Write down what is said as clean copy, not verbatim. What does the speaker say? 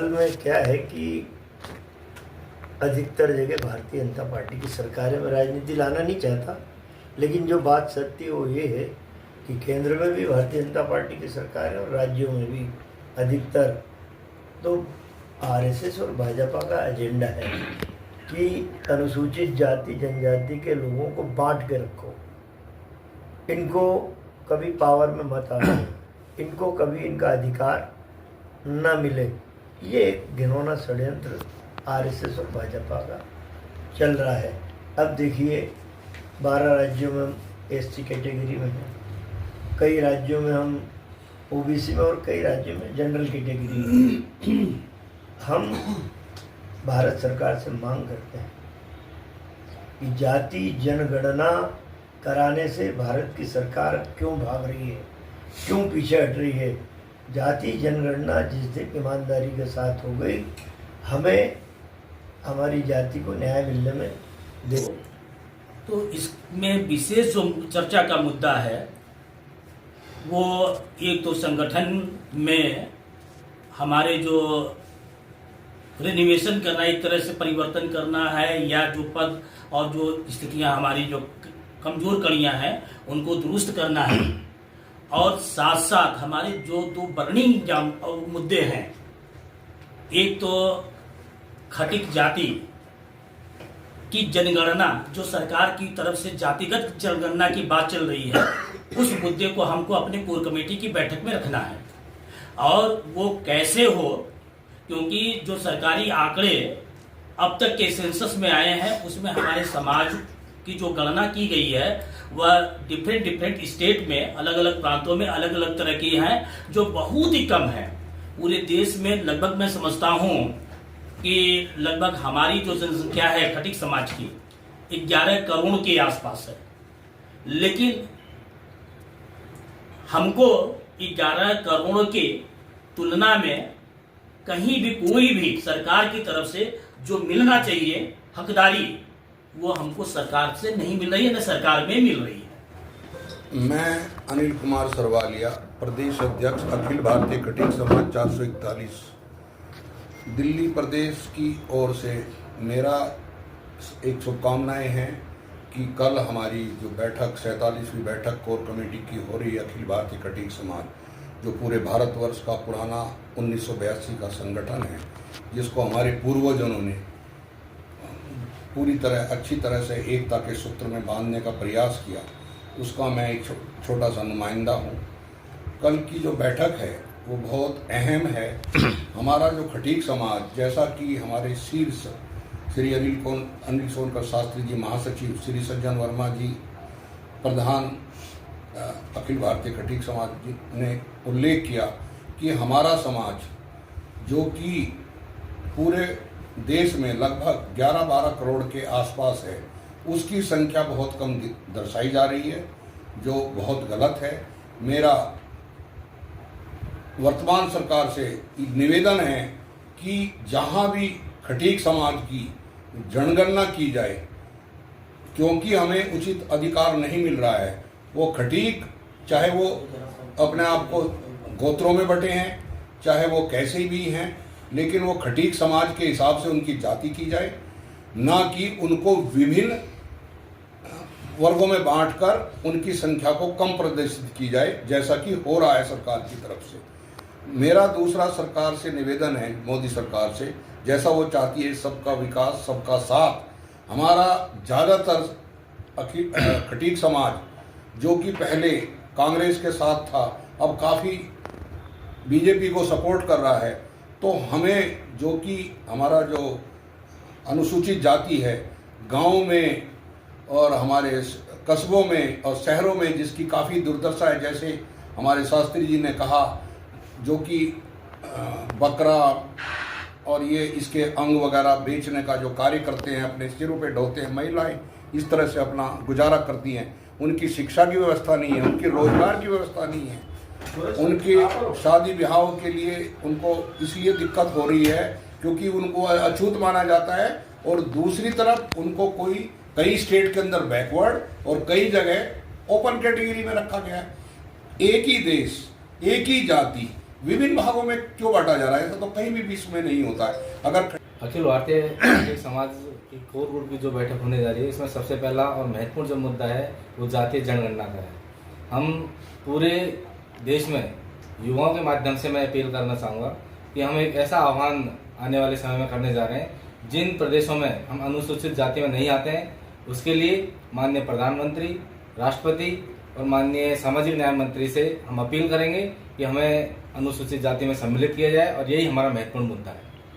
असल में क्या है कि अधिकतर जगह भारतीय जनता पार्टी की सरकारें में राजनीति लाना नहीं चाहता, लेकिन जो बात सत्य वो ये है कि केंद्र में भी भारतीय जनता पार्टी की सरकार है और राज्यों में भी अधिकतर तो आरएसएस और भाजपा का एजेंडा है कि अनुसूचित जाति जनजाति के लोगों को बांट के रखो, इनको कभी पावर में मत आने, इनको कभी इनका अधिकार न मिले। ये एक घिनौना षड्यंत्र आरएसएस और भाजपा का चल रहा है। अब देखिए 12 राज्यों में हम एसटी कैटेगरी में हैं, कई राज्यों में हम ओबीसी में और कई राज्यों में जनरल कैटेगरी में। हम भारत सरकार से मांग करते हैं कि जाति जनगणना कराने से भारत की सरकार क्यों भाग रही है, क्यों पीछे हट रही है। जाति जनगणना जिस दिन ईमानदारी के साथ हो गई, हमें हमारी जाति को न्याय मिलने में दे। तो इसमें विशेष जो चर्चा का मुद्दा है वो एक तो संगठन में हमारे जो रिनिवेशन करना, एक तरह से परिवर्तन करना है, या जो पद और जो स्थितियां हमारी जो कमजोर कड़ियां हैं उनको दुरुस्त करना है, और साथ साथ हमारे जो दो बर्निंग मुद्दे हैं, एक तो खटिक जाति की जनगणना, जो सरकार की तरफ से जातिगत जनगणना की बात चल रही है, उस मुद्दे को हमको अपने कोर कमेटी की बैठक में रखना है। और वो कैसे हो, क्योंकि जो सरकारी आंकड़े अब तक के सेंसस में आए हैं उसमें हमारे समाज की जो गणना की गई है वह डिफरेंट स्टेट में, अलग अलग प्रांतों में अलग अलग तरह की है, जो बहुत ही कम है। पूरे देश में लगभग मैं समझता हूँ कि लगभग हमारी जो जनसंख्या है खटिक समाज की 11 करोड़ के आसपास है, लेकिन हमको 11 करोड़ के तुलना में कहीं भी कोई भी सरकार की तरफ से जो मिलना चाहिए हकदारी, वो हमको सरकार से नहीं मिल रही है, न सरकार में मिल रही है। मैं अनिल कुमार सरवालिया, प्रदेश अध्यक्ष अखिल भारतीय खटिक समाज 441 दिल्ली प्रदेश की ओर से मेरा एक शुभकामनाएं हैं कि कल हमारी जो बैठक 47वीं बैठक कोर कमेटी की हो रही है अखिल भारतीय खटिक समाज, जो पूरे भारतवर्ष का पुराना 1982 का संगठन है, जिसको हमारे पूर्वजों ने पूरी तरह अच्छी तरह से एकता के सूत्र में बांधने का प्रयास किया, उसका मैं एक छोटा सा नुमाइंदा हूँ। कल की जो बैठक है वो बहुत अहम है। हमारा जो खटीक समाज, जैसा कि हमारे शीर्ष श्री अनिल सोनकर शास्त्री जी महासचिव, श्री सज्जन वर्मा जी प्रधान अखिल भारतीय खटीक समाज जी ने उल्लेख किया कि हमारा समाज जो कि पूरे देश में लगभग 11-12 करोड़ के आसपास है, उसकी संख्या बहुत कम दर्शाई जा रही है, जो बहुत गलत है। मेरा वर्तमान सरकार से निवेदन है कि जहां भी खटीक समाज की जनगणना की जाए, क्योंकि हमें उचित अधिकार नहीं मिल रहा है। वो खटीक, चाहे वो अपने आप को गोत्रों में बटे हैं, चाहे वो कैसे भी हैं, लेकिन वो खटीक समाज के हिसाब से उनकी जाति की जाए, ना कि उनको विभिन्न वर्गों में बांटकर उनकी संख्या को कम प्रदर्शित की जाए, जैसा कि हो रहा है सरकार की तरफ से। मेरा दूसरा सरकार से निवेदन है, मोदी सरकार से, जैसा वो चाहती है सबका विकास सबका साथ। हमारा ज़्यादातर खटीक समाज जो कि पहले कांग्रेस के साथ था, अब काफ़ी बीजेपी को सपोर्ट कर रहा है, तो हमें जो कि हमारा जो अनुसूचित जाति है, गांव में और हमारे कस्बों में और शहरों में जिसकी काफ़ी दुर्दशा है, जैसे हमारे शास्त्री जी ने कहा, जो कि बकरा और ये इसके अंग वगैरह बेचने का जो कार्य करते हैं, अपने सिरों पे ढोते हैं, महिलाएं इस तरह से अपना गुजारा करती हैं, उनकी शिक्षा की व्यवस्था नहीं है, उनकी रोजगार की व्यवस्था नहीं है, उनके शादी ब्याहों के लिए उनको इसलिए दिक्कत हो रही है क्योंकि उनको अछूत माना जाता है, और दूसरी तरफ उनको कई स्टेट के अंदर बैकवर्ड और कई जगह ओपन कैटेगरी में रखा गया है। एक ही देश, एक ही जाति, विभिन्न भागों में क्यों बांटा जा रहा है? ऐसा तो कहीं भी विश्व में नहीं होता है। अगर अखिल भारतीय नागरिक समाज की कोर ग्रुप की जो बैठक होने जा रही है, इसमें सबसे पहला और महत्वपूर्ण जो मुद्दा है वो जातीय जनगणना का है। हम पूरे देश में युवाओं के माध्यम से मैं अपील करना चाहूँगा कि हम एक ऐसा आह्वान आने वाले समय में करने जा रहे हैं, जिन प्रदेशों में हम अनुसूचित जाति में नहीं आते हैं उसके लिए माननीय प्रधानमंत्री, राष्ट्रपति और माननीय सामाजिक न्याय मंत्री से हम अपील करेंगे कि हमें अनुसूचित जाति में सम्मिलित किया जाए, और यही हमारा महत्वपूर्ण मुद्दा है।